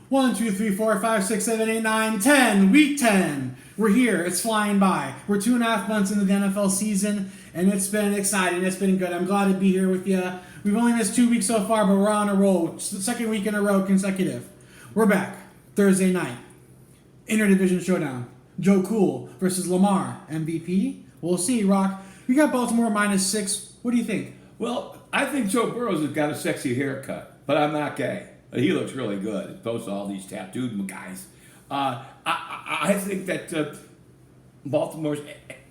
1, 2, 3, 4, 5, 6, 7, 8, 9, 10. Week 10. We're here. It's flying by. We're 2.5 months into the NFL season, and it's been exciting. It's been good. I'm glad to be here with you. We've only missed 2 weeks so far, but we're on a roll. It's the second week in a row consecutive. We're back. Thursday night. Interdivision showdown. Joe Cool versus Lamar. MVP? We'll see, Rock. We got Baltimore -6. What do you think? Well, I think Joe Burrow's has got a sexy haircut, but I'm not gay. He looks really good as opposed to all these tattooed guys. I think that Baltimore's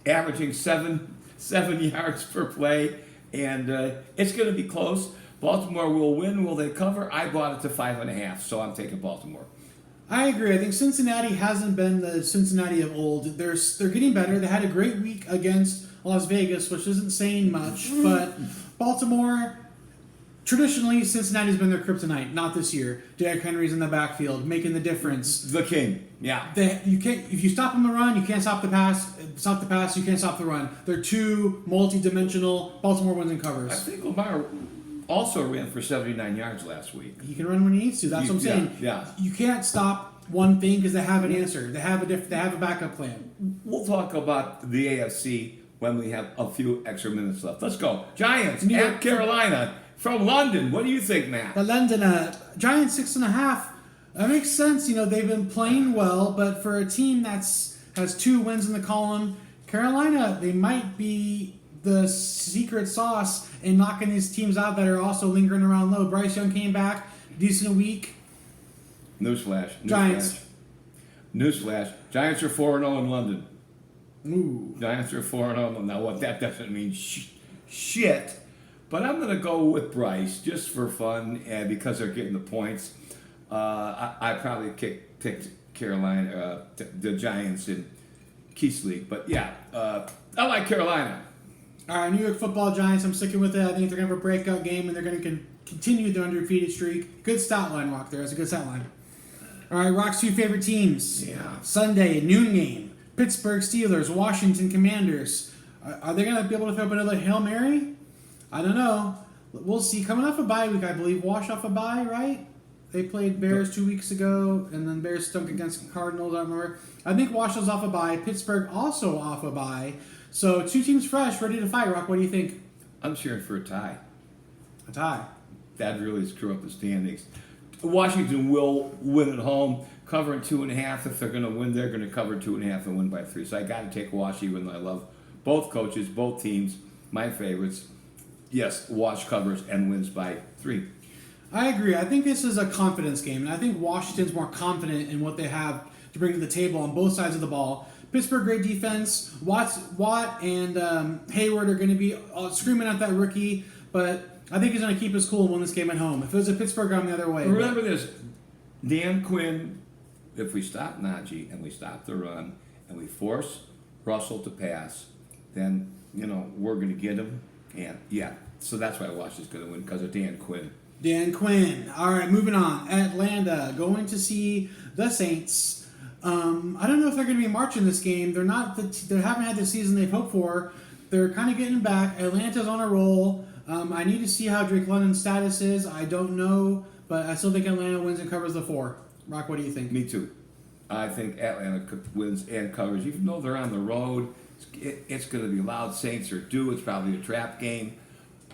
averaging seven yards per play, and it's going to be close. Baltimore will win. Will they cover? I bought it to 5.5, so I'm taking Baltimore. I agree. I think Cincinnati hasn't been the Cincinnati of old. They're getting better. They had a great week against Las Vegas, which isn't saying much, but Baltimore. Traditionally, Cincinnati's been their kryptonite. Not this year. Derrick Henry's in the backfield, making the difference. The king, yeah. You can't. If you stop them the run, you can't stop the pass. Stop the pass, you can't stop the run. They're two multi-dimensional. Baltimore wins and covers. I think Lamar also ran for 79 yards last week. He can run when he needs to. That's what I'm saying. Yeah. You can't stop one thing because they have an answer. They have a backup plan. We'll talk about the AFC when we have a few extra minutes left. Let's go. Giants at Carolina. From London, what do you think, Matt? The London Giants 6.5. That makes sense. You know, they've been playing well, but for a team has 2 wins in the column, Carolina, they might be the secret sauce in knocking these teams out that are also lingering around low. Bryce Young came back, decent week. Newsflash. Giants. Newsflash. Giants are 4-0 in London. Ooh. Giants are 4-0. Now, what that doesn't mean shit. But I'm going to go with Bryce just for fun and because they're getting the points. I probably picked Carolina, the Giants in Keith's league. But yeah, I like Carolina. All right, New York Football Giants. I'm sticking with it. I think they're going to have a breakout game and they're going to continue their undefeated streak. Good stat line, Rock. There. That's a good stat line. All right, Rock's 2 favorite teams. Yeah. Sunday noon game. Pittsburgh Steelers, Washington Commanders. Are they going to be able to throw up another Hail Mary? I don't know. We'll see. Coming off a bye week, I believe. Wash off a bye, right? They played Bears 2 weeks ago, and then Bears stunk against Cardinals. I don't remember. I think Washington's off a bye. Pittsburgh also off a bye. So 2 teams fresh, ready to fight. Rock, what do you think? I'm cheering for a tie. A tie. That'd really screw up the standings. Washington will win at home, covering 2.5. If they're going to win, they're going to cover 2.5 and win by 3. So I got to take Washington, even though I love both coaches, both teams, my favorites. Yes, Wash covers and wins by 3. I agree. I think this is a confidence game, and I think Washington's more confident in what they have to bring to the table on both sides of the ball. Pittsburgh, great defense. Watt and Hayward are going to be screaming at that rookie, but I think he's going to keep his cool and win this game at home. If it was a Pittsburgh, I'm the other way. Remember this, Dan Quinn, if we stop Najee and we stop the run and we force Russell to pass, then, we're going to get him. And yeah, so that's why Washington's going to win because of Dan Quinn. Dan Quinn. All right, moving on. Atlanta going to see the Saints. I don't know if they're going to be marching this game. They're not. They haven't had the season they've hoped for. They're kind of getting back. Atlanta's on a roll. I need to see how Drake London's status is. I don't know, but I still think Atlanta wins and covers the 4. Rock, what do you think? Me too. I think Atlanta wins and covers, even though they're on the road. It's going to be loud. Saints are due. It's probably a trap game,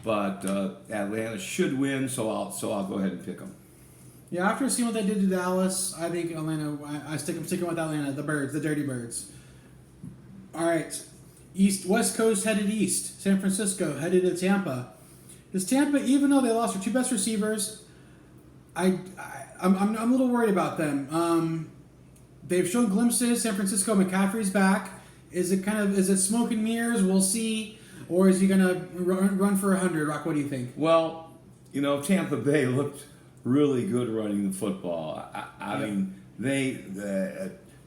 but Atlanta should win. So I'll go ahead and pick them. Yeah, after seeing what they did to I'm sticking with Atlanta. The Birds, the Dirty Birds. All right, West Coast headed east. San Francisco headed to Tampa. Is Tampa, even though they lost their 2 best receivers, I'm a little worried about them. They've shown glimpses. San Francisco, McCaffrey's back. Is it smoke and mirrors? We'll see. Or is he going to run for 100? Rock, what do you think? Well, Tampa Bay looked really good running the football. I mean,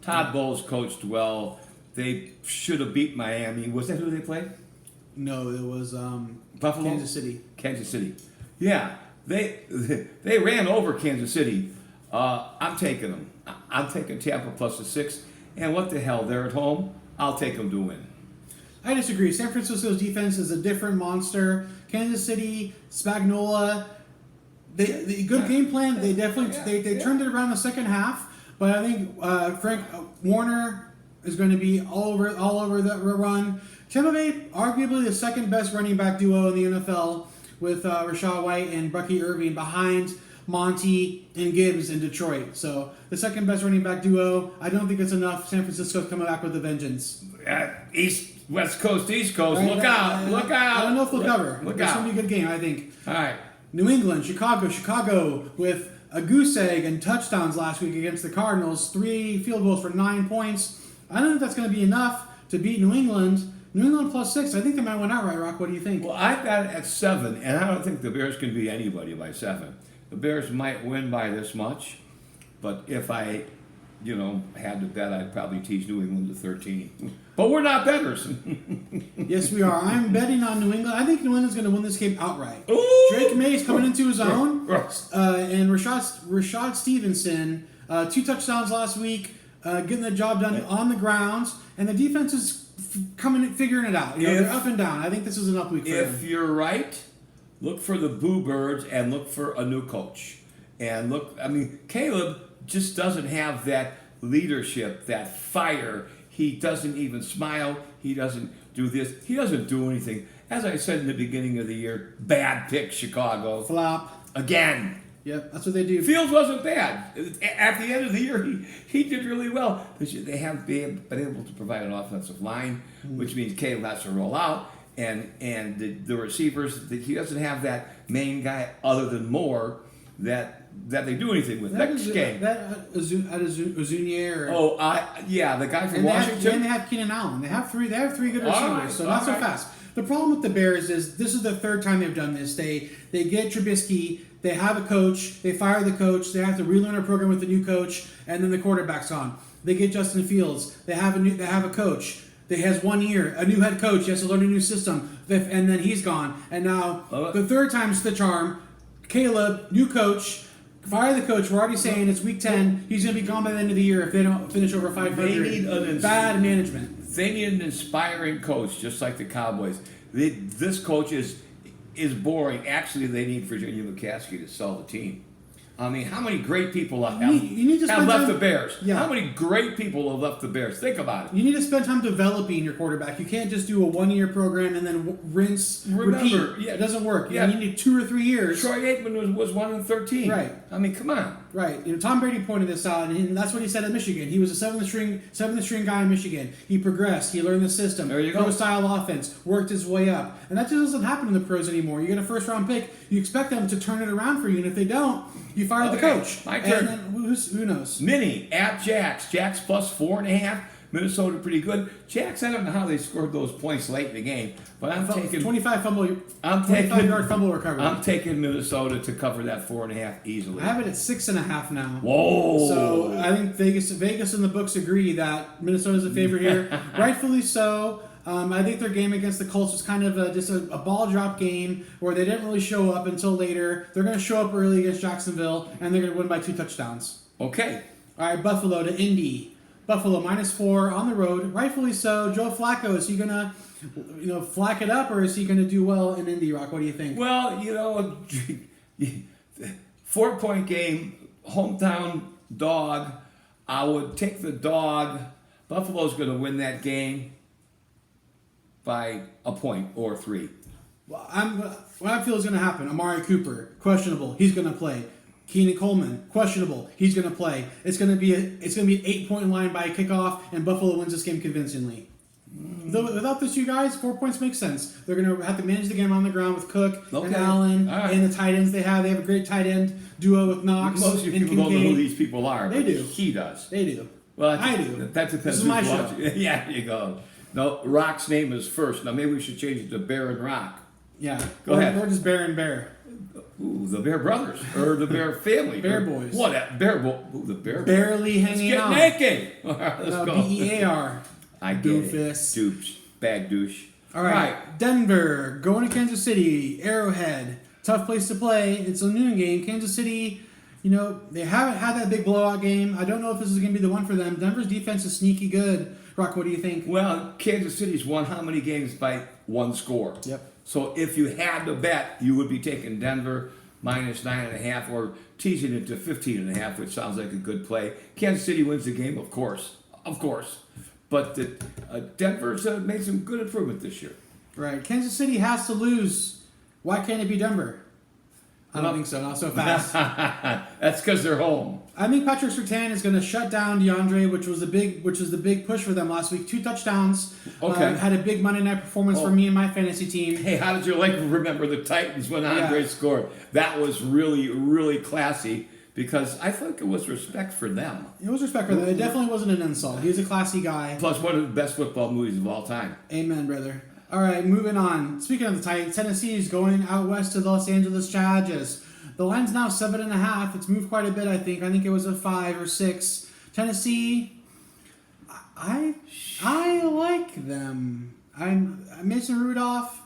Todd Bowles coached well. They should have beat Miami. Was that who they played? No, it was Buffalo? Kansas City. Kansas City. Yeah, they ran over Kansas City. I'm taking them. I'm taking Tampa plus the 6. And what the hell? They're at home. I'll take them to win. I disagree. San Francisco's defense is a different monster. Kansas City, Spagnuolo, the good game plan. They definitely they turned it around in the second half. But I think Frank Warner is going to be all over the run. Tampa Bay, arguably the second best running back duo in the NFL, with Rashad White and Bucky Irving behind Monty and Gibbs in Detroit. So the second best running back duo. I don't think it's enough. San Francisco's coming back with a vengeance. West Coast, East Coast. Right? Look out! Look out! I don't know if they'll cover. Look It's out! going to be a good game, I think. All right. New England, Chicago with a goose egg and touchdowns last week against the Cardinals. 3 field goals for 9 points. I don't think that's going to be enough to beat New England. New England +6. I think they might win outright, Rock. What do you think? Well, I've got it at 7, and I don't think the Bears can beat anybody by 7. The Bears might win by this much, but if I, had to bet, I'd probably teach New England to 13. But we're not bettors. Yes, we are. I'm betting on New England. I think New England's going to win this game outright. Ooh! Drake May is coming into his own, and Rashad Stevenson, 2 touchdowns last week, getting the job done on the ground, and the defense is figuring it out. They're up and down. I think this is an up week for them. If you're right, look for the Boo Birds and look for a new coach. And Caleb just doesn't have that leadership, that fire. He doesn't even smile. He doesn't do this. He doesn't do anything. As I said in the beginning of the year, bad pick, Chicago. Flop. Again. Yep, that's what they do. Fields wasn't bad. At the end of the year, he did really well. They haven't been able to provide an offensive line, which means Caleb has to roll out. And the receivers, he doesn't have that main guy other than Moore that they do anything with. Next game. Uzunier. The guy from and Washington. And they have Keenan Allen. They have 3 good receivers, Right, so not so fast. The problem with the Bears is this is the 3rd time they've done this. They get Trubisky, they have a coach, they fire the coach, they have to relearn a program with the new coach, and then the quarterback's gone. They get Justin Fields, they have a coach. They has 1 year, a new head coach. He has to learn a new system, and then he's gone. And now the 3rd time's the charm. Caleb, new coach, fire the coach. We're already saying it's week 10. He's going to be gone by the end of the year if they don't finish over 500. They need bad management. They need an inspiring coach, just like the Cowboys. This coach is boring. Actually, they need Virginia McCaskey to sell the team. I mean, how many great people have left the Bears? Yeah. How many great people have left the Bears? Think about it. You need to spend time developing your quarterback. You can't just do a 1-year program and then rinse, repeat. Yeah. It doesn't work. Yeah. You need 2 or 3 years. Troy Aikman was 1-13. Right. I mean, come on. Right. Tom Brady pointed this out, and that's what he said at Michigan. He was a seventh string guy in Michigan. He progressed. He learned the system. There you go. Pro-style offense. Worked his way up. And that just doesn't happen in the pros anymore. You get a first-round pick. You expect them to turn it around for you, and if they don't, you fire the coach. My turn. And then who knows? Minnie at Jax. Jax +4.5. Minnesota pretty good. Jax, I don't know how they scored those points late in the game, but I'm taking 25-yard fumble recovery. I'm taking Minnesota to cover that 4.5 easily. I have it at 6.5 now. Whoa! So I think Vegas and the books agree that Minnesota's a favorite here, rightfully so. I think their game against the Colts was kind of just a ball drop game where they didn't really show up until later. They're going to show up early against Jacksonville, and they're going to win by 2 touchdowns. Okay. All right, Buffalo to Indy. Buffalo -4 on the road, rightfully so. Joe Flacco, is he going to flack it up, or is he going to do well in Indy, Rock? What do you think? Well, 4-point game, hometown dog. I would take the dog. Buffalo's going to win that game by a point or 3. Well, what I feel is going to happen. Amari Cooper, questionable. He's going to play. Keenan Coleman, questionable. He's going to play. It's going to be an 8-point line by kickoff, and Buffalo wins this game convincingly. Without those 2 guys, 4 points makes sense. They're going to have to manage the game on the ground with Cook and Allen and the tight ends they have. They have a great tight end duo with Knox. Most of you people don't know who these people are. They do. He does. They do. Well, I do. That depends. This is my show. Yeah, there you go. No, Rock's name is first. Now maybe we should change it to Bear and Rock. Yeah. Go ahead. Or just Bear and Bear. Ooh, the Bear brothers or the Bear family. Bear boys. What? The Bear. Barely hanging out. Let's get naked. All right, let's go. BEAR. I get Doofus. it. Dupes. Bag douche. All right. Denver going to Kansas City. Arrowhead. Tough place to play. It's a noon game. Kansas City, they haven't had that big blowout game. I don't know if this is going to be the one for them. Denver's defense is sneaky good. Rock, what do you think? Well, Kansas City's won how many games by 1 score? Yep. So if you had to bet, you would be taking Denver minus 9.5, or teasing it to 15.5, which sounds like a good play. Kansas City wins the game, of course. But Denver's made some good improvement this year. Right. Kansas City has to lose. Why can't it be Denver? I don't think so. Not so fast. That's because they're home. I think Patrick Surtain is going to shut down DeAndre, which was the big push for them last week. 2 touchdowns. Okay. Had a big Monday night performance for me and my fantasy team. Hey, how did you remember the Titans when Andre scored? That was really, really classy because I think it was respect for them. It was respect for them. It definitely wasn't an insult. He was a classy guy. Plus, one of the best football movies of all time. Amen, brother. All right, moving on. Speaking of the Titans, Tennessee is going out west to the Los Angeles Chargers. The line's now 7.5. It's moved quite a bit, I think. I think it was a 5 or 6. Tennessee, I like them. I'm Mason Rudolph.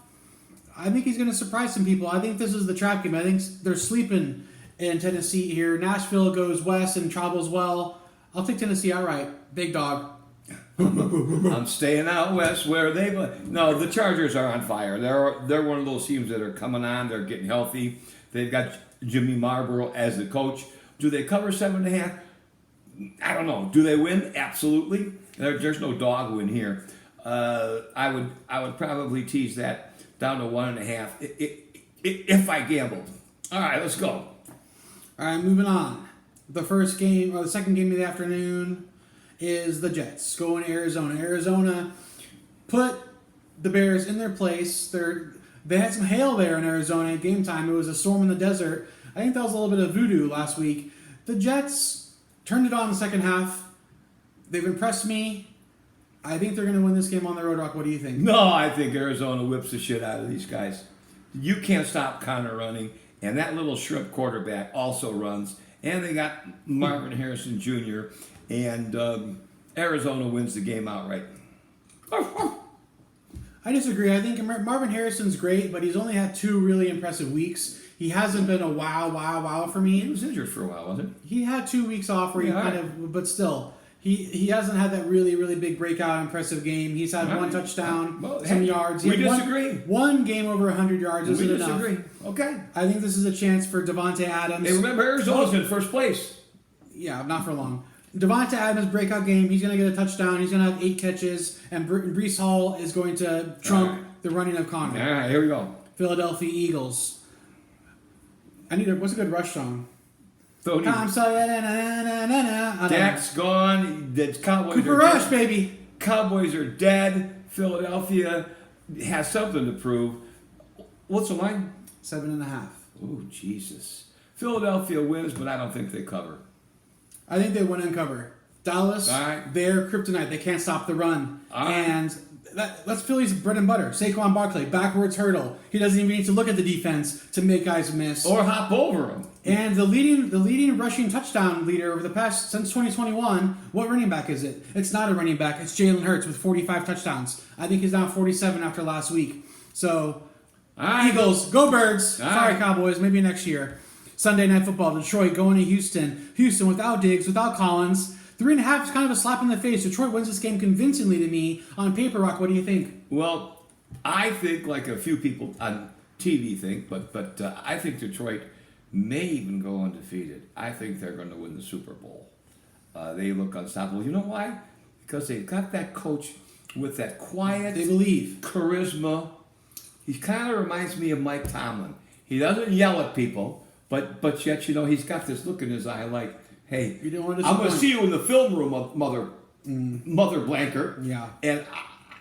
I think he's going to surprise some people. I think this is the trap game. I think they're sleeping in Tennessee here. Nashville goes west and travels well. I'll take Tennessee outright. Big dog. I'm staying out west where they... No, the Chargers are on fire. They're one of those teams that are coming on. They're getting healthy. They've got Jimmy Marlborough as the coach. Do they cover 7.5? I don't know. Do they win? Absolutely. There's no dog win here. I would probably tease that down to 1.5 if I gambled. All right, let's go. All right, moving on. The second game of the afternoon is the Jets going to Arizona. Arizona put the Bears in their place. They had some hail there in Arizona at game time. It was a storm in the desert. I think that was a little bit of voodoo last week. The Jets turned it on in the second half. They've impressed me. I think they're going to win this game on the road, Rock. What do you think? No, I think Arizona whips the shit out of these guys. You can't stop Connor running, and that little shrimp quarterback also runs. And they got Marvin Harrison Jr., and Arizona wins the game outright. I disagree. I think Marvin Harrison's great, but he's only had 2 really impressive weeks. He hasn't been a wow for me. He was injured for a while, wasn't he? He had 2 weeks off where but still, he hasn't had that really, really big breakout impressive game. He's had 1 touchdown, some yards. We disagree. One game over 100 yards isn't enough. We disagree. Okay. I think this is a chance for Devontae Adams. Hey, remember, Arizona's in first place. Yeah, not for long. Devontae Adams breakout game. He's going to get a touchdown. He's going to have 8 catches, and Breece Hall is going to trump the running of Connor. All right, here we go. Philadelphia Eagles. What's a good rush song? Dak's gone. The Cowboys Cooper Rush, baby. Cowboys are dead. Philadelphia has something to prove. What's the line? 7.5. Oh, Jesus. Philadelphia wins, but I don't think they cover. I think they win and cover. Dallas, they're kryptonite. They can't stop the run. And that's Philly's bread and butter. Saquon Barkley, backwards hurdle. He doesn't even need to look at the defense to make guys miss. Or hop over them. And the leading rushing touchdown leader over the past, since 2021, what running back is it? It's not a running back. It's Jalen Hurts with 45 touchdowns. I think he's now 47 after last week. So, Eagles, go Birds. Sorry, Cowboys, maybe next year. Sunday Night Football, Detroit going to Houston. Houston without Diggs, without Collins. 3.5 is kind of a slap in the face. Detroit wins this game convincingly to me. On paper, Rock, what do you think? Well, I think like a few people on TV think, but I think Detroit may even go undefeated. I think they're going to win the Super Bowl. They look unstoppable. You know why? Because they've got that coach with that quiet, they believe, charisma. He kind of reminds me of Mike Tomlin. He doesn't yell at people. But yet, he's got this look in his eye like, hey, I'm going to see you in the film room, Mother Blanker. Yeah. And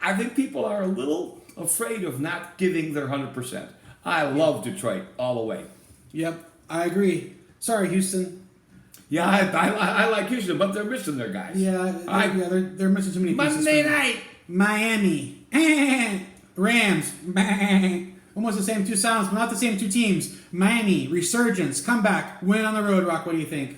I think people are a little afraid of not giving their 100%. I love Detroit all the way. Yep, I agree. Sorry, Houston. Yeah, I like Houston, but they're missing their guys. Yeah, they're missing too many pieces. Monday night. Miami. Rams. Almost the same 2 sounds, but not the same 2 teams. Miami, resurgence, comeback, win on the road, Rock. What do you think?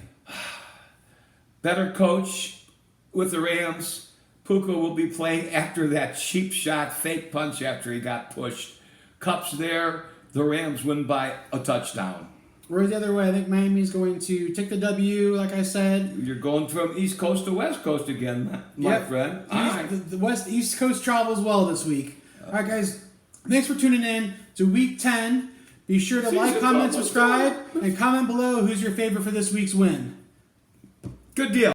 Better coach with the Rams. Puka will be playing after that cheap shot, fake punch after he got pushed. Cup's there. The Rams win by a touchdown. Whereas the other way, I think Miami's going to take the W, like I said. You're going from East Coast to West Coast again, my friend. The East Coast travels well this week. All right, guys. Thanks for tuning in to Week 10. Be sure to like, Season's comment, almost subscribe, and comment below who's your favorite for this week's win. Good deal.